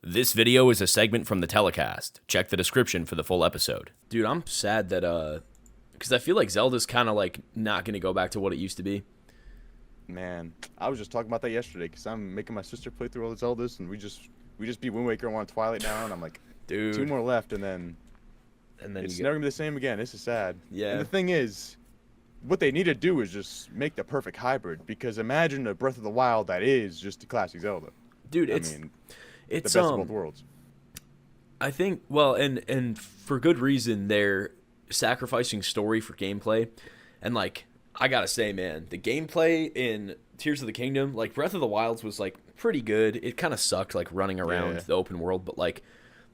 This video is a segment from the telecast. Check the description for the full episode. Dude, I'm sad that, because I feel like Zelda's kind of like not going to go back to what it used to be. Man, I was just talking about that yesterday because I'm making my sister play through all the Zeldas, and we just beat Wind Waker and want Twilight now, and I'm like, Dude. two more left, and then it's never gonna be the same again. This is sad. Yeah. And the thing is, what they need to do is just make the perfect hybrid, because imagine a Breath of the Wild that is just a classic Zelda. Dude, I it's mean, it's the best of both worlds. I think, well, and for good reason, they're sacrificing story for gameplay. And like, I gotta say, man, the gameplay in Tears of the Kingdom, like Breath of the Wilds was like pretty good. It kind of sucked like running around the open world, but like,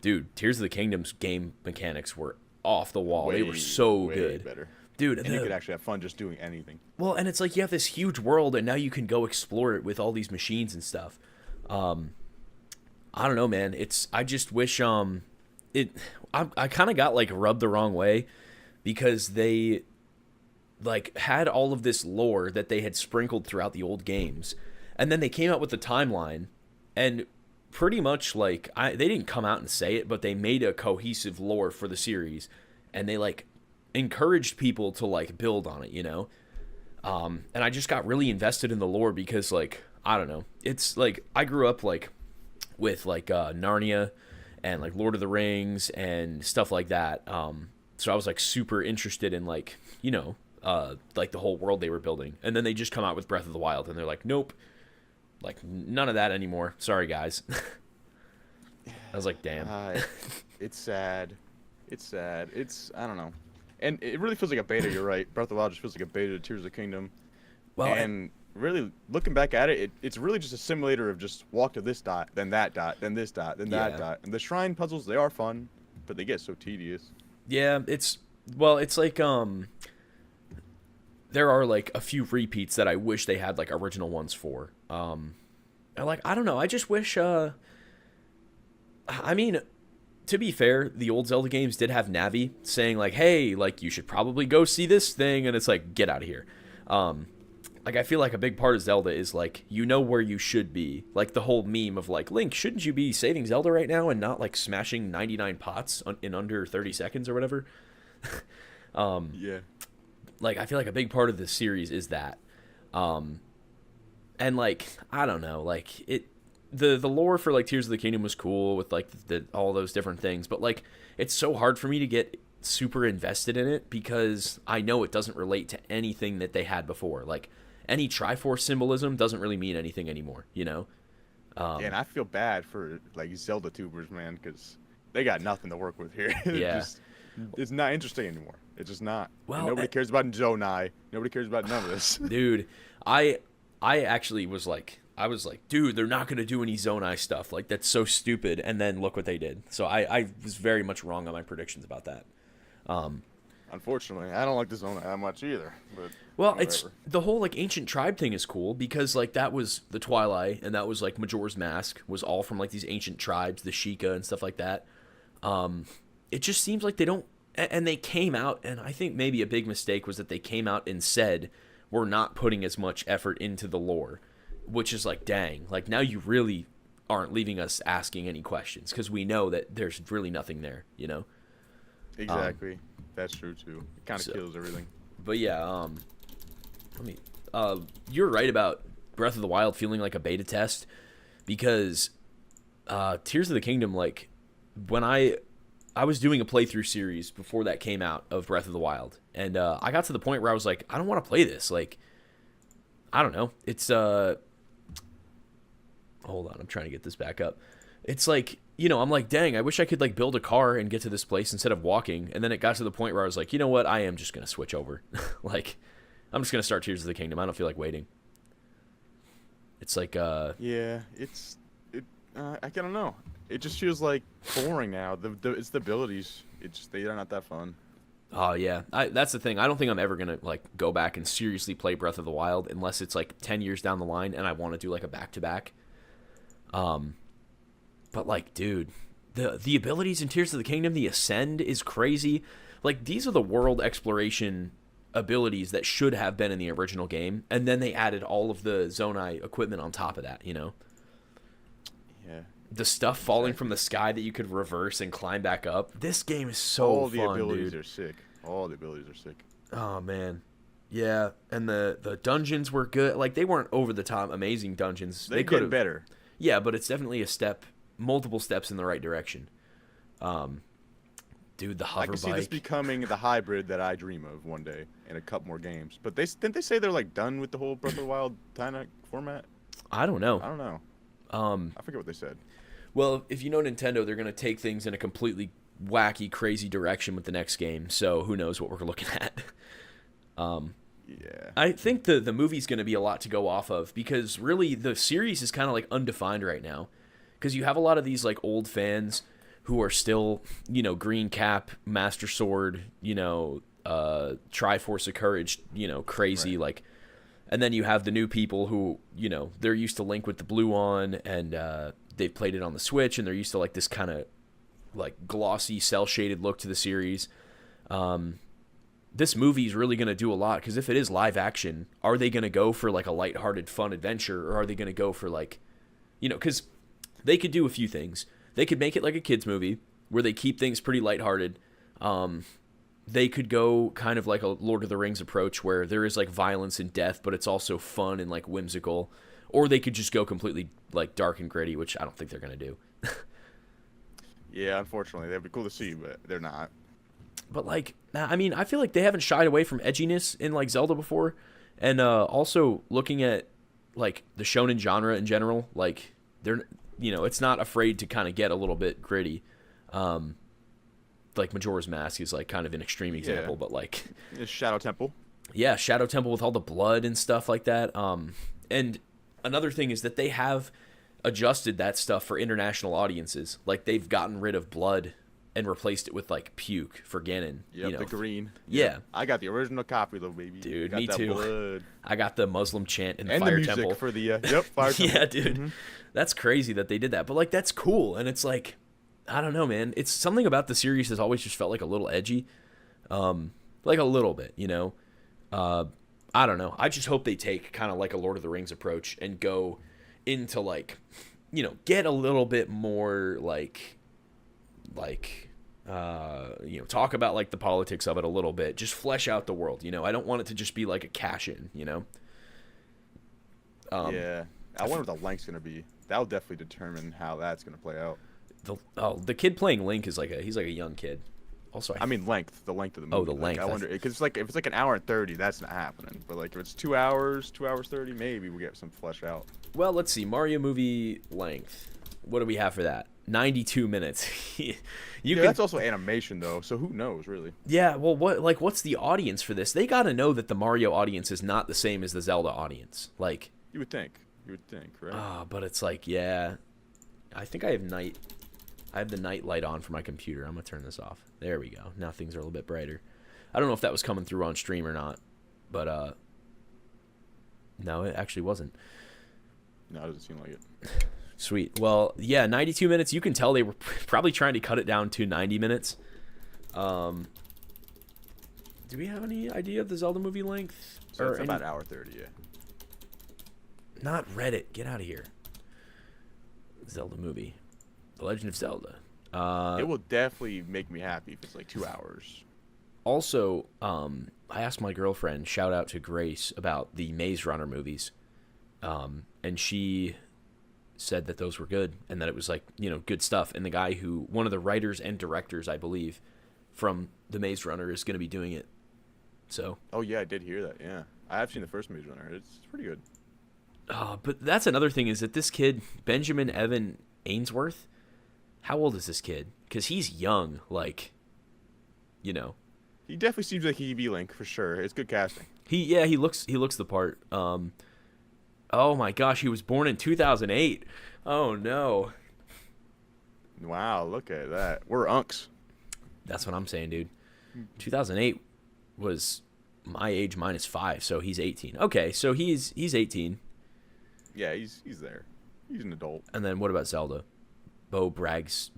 dude, Tears of the Kingdom's game mechanics were off the wall. They were so good. Better. Dude, and you could actually have fun just doing anything. Well, and it's like you have this huge world, and now you can go explore it with all these machines and stuff. I don't know, man. I just wish I kind of got like rubbed the wrong way because they like had all of this lore that they had sprinkled throughout the old games, and then they came out with the timeline, and pretty much like they didn't come out and say it, but they made a cohesive lore for the series, and they like encouraged people to like build on it, you know. And I just got really invested in the lore because like I don't know, it's like I grew up like with like Narnia and like Lord of the Rings and stuff like that. So I was like super interested in like, you know, like the whole world they were building. And then they just come out with Breath of the Wild and they're like, nope, like none of that anymore. Sorry, guys. I was like, damn. It's sad. It's sad. I don't know. And it really feels like a beta, you're right. Breath of the Wild just feels like a beta to Tears of the Kingdom. Well, and really, looking back at it, it's really just a simulator of just walk to this dot, then that dot, then this dot, then that dot. And the shrine puzzles, they are fun, but they get so tedious. Yeah, it's like there are like a few repeats that I wish they had like original ones for. And like I don't know, I just wish I mean, to be fair, the old Zelda games did have Navi saying like, "Hey, like you should probably go see this thing," and it's like, "Get out of here." Like I feel like a big part of Zelda is like you know where you should be. Like the whole meme of like, Link, shouldn't you be saving Zelda right now and not like smashing 99 pots in under 30 seconds or whatever? Yeah. Like I feel like a big part of this series is that. And like I don't know, like the lore for like Tears of the Kingdom was cool with like all those different things, but like it's so hard for me to get super invested in it because I know it doesn't relate to anything that they had before. Like any Triforce symbolism doesn't really mean anything anymore, you know? Yeah, and I feel bad for like Zelda tubers, man, because they got nothing to work with here. Yeah. It's not interesting anymore. It's just not. Well, and nobody cares about Zonai. Nobody cares about none of this. Dude, I actually was like, dude, they're not going to do any Zonai stuff. Like, that's so stupid. And then look what they did. So I was very much wrong on my predictions about that. Unfortunately, I don't like the Zonai that much either. But well, whatever. it's the whole like ancient tribe thing is cool because like that was the Twilight and that was like Majora's Mask was all from like these ancient tribes, the Sheikah and stuff like that. It just seems like they don't, and they came out, and I think maybe a big mistake was that they came out and said we're not putting as much effort into the lore, which is like, dang, like now you really aren't leaving us asking any questions because we know that there's really nothing there, you know? Exactly. That's true too. It kind of kills everything. But yeah, you're right about Breath of the Wild feeling like a beta test because Tears of the Kingdom, like when I was doing a playthrough series before that came out of Breath of the Wild, and I got to the point where I was like, I don't want to play this. Like, I don't know. It's hold on, I'm trying to get this back up. It's like, you know, I'm like, dang, I wish I could like build a car and get to this place instead of walking. And then it got to the point where I was like, you know what? I am just going to switch over. Like, I'm just going to start Tears of the Kingdom. I don't feel like waiting. It's like, yeah, I don't know. It just feels like boring now. It's the abilities. They're not that fun. Oh, yeah. That's the thing. I don't think I'm ever going to like go back and seriously play Breath of the Wild unless it's like 10 years down the line and I want to do like a back-to-back. But like, dude, the abilities in Tears of the Kingdom, the Ascend is crazy. Like, these are the world exploration abilities that should have been in the original game, and then they added all of the Zonai equipment on top of that, you know? Yeah. the stuff falling from the sky that you could reverse and climb back up. This game is so All fun, the abilities dude. are sick. All the abilities are sick. Oh man. Yeah, and the dungeons were good. Like, they weren't over the top amazing dungeons. They get better. Yeah, but it's definitely multiple steps in the right direction. Dude, the hover I can see bike. this becoming the hybrid that I dream of one day in a couple more games. But didn't they say they're like done with the whole Breath of the Wild kind of format? I don't know. I don't know. I forget what they said. Well, if you know Nintendo, they're going to take things in a completely wacky, crazy direction with the next game. So who knows what we're looking at. Yeah. I think the movie's going to be a lot to go off of, because really the series is kind of like undefined right now. Because you have a lot of these like old fans who are still, Green Cap, Master Sword, Triforce of Courage, crazy, Right. like. And then you have the new people who, they're used to Link with the blue on, and they've played it on the Switch, and they're used to like this kind of like glossy, cel-shaded look to the series. This movie is really going to do a lot, because if it is live action, are they going to go for like a lighthearted, fun adventure, or are they going to go for like, because they could do a few things. They could make it like a kids movie where they keep things pretty lighthearted. They could go kind of like a Lord of the Rings approach where there is like violence and death, but it's also fun and like whimsical. Or they could just go completely like dark and gritty, which I don't think they're going to do. Yeah, unfortunately. That'd be cool to see, but they're not. But like, I mean, I feel like they haven't shied away from edginess in like Zelda before. And also looking at like the shonen genre in general, like they're, it's not afraid to kind of get a little bit gritty. Like Majora's Mask is like kind of an extreme example, but like Shadow Temple. Yeah, Shadow Temple with all the blood and stuff like that. And another thing is that they have adjusted that stuff for international audiences. Like they've gotten rid of blood and replaced it with like puke for Ganon. Yep, the green. Yeah. Yep. I got the original copy though, baby. Dude, got me that too. Blood. I got the Muslim chant in the And Fire the music Temple. for the Fire Temple. Yeah, dude. That's crazy that they did that. But like that's cool, and it's like, I don't know, man. It's something about the series has always just felt like a little edgy. Like a little bit, I don't know. I just hope they take kind of like a Lord of the Rings approach and go into like, get a little bit more talk about like the politics of it a little bit. Just flesh out the world, I don't want it to just be like a cash in, Yeah. I wonder what the length's going to be. That'll definitely determine how that's going to play out. The kid playing Link is he's like a young kid. Also, I mean the length of the movie. Oh, the length. I wonder, because like if it's like an hour and 30, that's not happening. But like if it's 2 hours, 30, maybe we get some flesh out. Well, let's see. Mario movie length. What do we have for that? 92 minutes. That's also animation though, so who knows really? Yeah, well, what's the audience for this? They got to know that the Mario audience is not the same as the Zelda audience. Like, you would think, right? But it's like, yeah. I think I have the night light on for my computer. I'm going to turn this off. There we go. Now things are a little bit brighter. I don't know if that was coming through on stream or not, but no, it actually wasn't. No, it doesn't seem like it. Sweet. Well, yeah, 92 minutes. You can tell they were probably trying to cut it down to 90 minutes. Do we have any idea of the Zelda movie length? So it's about hour 30, yeah. Not Reddit. Get out of here. Zelda movie. The Legend of Zelda. It will definitely make me happy if it's like 2 hours. Also, I asked my girlfriend, shout out to Grace, about the Maze Runner movies. And she said that those were good and that it was like, good stuff. And the guy one of the writers and directors, I believe, from the Maze Runner is going to be doing it. So. Oh yeah, I did hear that. Yeah, I have seen the first Maze Runner. It's pretty good. But that's another thing is that this kid, Benjamin Evan Ainsworth, how old is this kid? Because he's young, like, He definitely seems like he'd be Link for sure. It's good casting. He looks the part. Oh my gosh, he was born in 2008. Oh no. Wow, look at that. We're unks. That's what I'm saying, dude. 2008 was my age minus 5, so he's 18. Okay, so he's 18. Yeah, he's there. He's an adult. And then what about Zelda? Bo Bragson.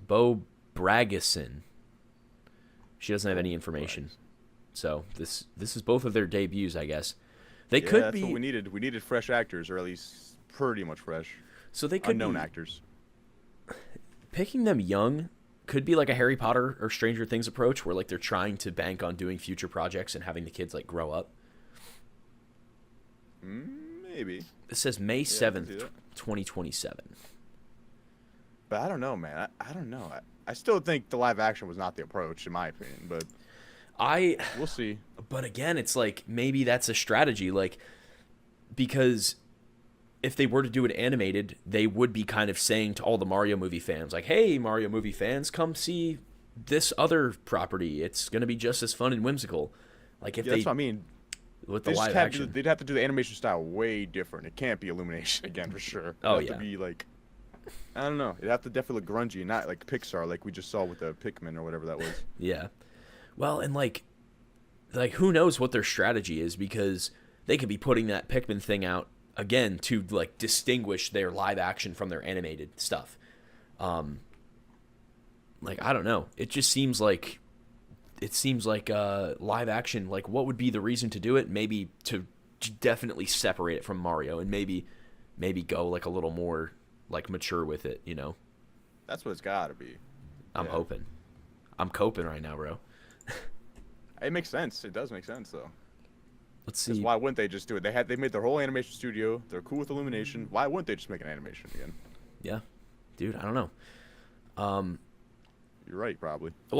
She doesn't have any information. So this is both of their debuts, I guess. They could that's be. What we needed. We needed fresh actors, or at least pretty much fresh. So they could unknown be, actors. picking them young could be like a Harry Potter or Stranger Things approach, where like they're trying to bank on doing future projects and having the kids like grow up. Maybe. It says May 7th, 2027. But I don't know, man. I don't know. I still think the live action was not the approach, in my opinion. But we'll see. But again, it's like maybe that's a strategy, like because if they were to do it animated, they would be kind of saying to all the Mario movie fans, like, "Hey, Mario movie fans, come see this other property. It's gonna be just as fun and whimsical." Like if that's what I mean. With the live action, they'd have to do the animation style way different. It can't be Illumination again for sure. It'd have to be like, I don't know. It'd have to definitely look grungy, not like Pixar, like we just saw with the Pikmin or whatever that was. Yeah. Well, and like who knows what their strategy is, because they could be putting that Pikmin thing out again to like distinguish their live action from their animated stuff. Like I don't know. It seems like live action, like what would be the reason to do it? Maybe to definitely separate it from Mario, and maybe go like a little more like mature with it, you know? That's what it's gotta be. I'm hoping. I'm coping right now, bro. It makes sense. It does make sense though. Let's see. Why wouldn't they just do it? They made their whole animation studio. They're cool with Illumination. Why wouldn't they just make an animation again? Yeah. Dude, I don't know. You're right, probably. Well,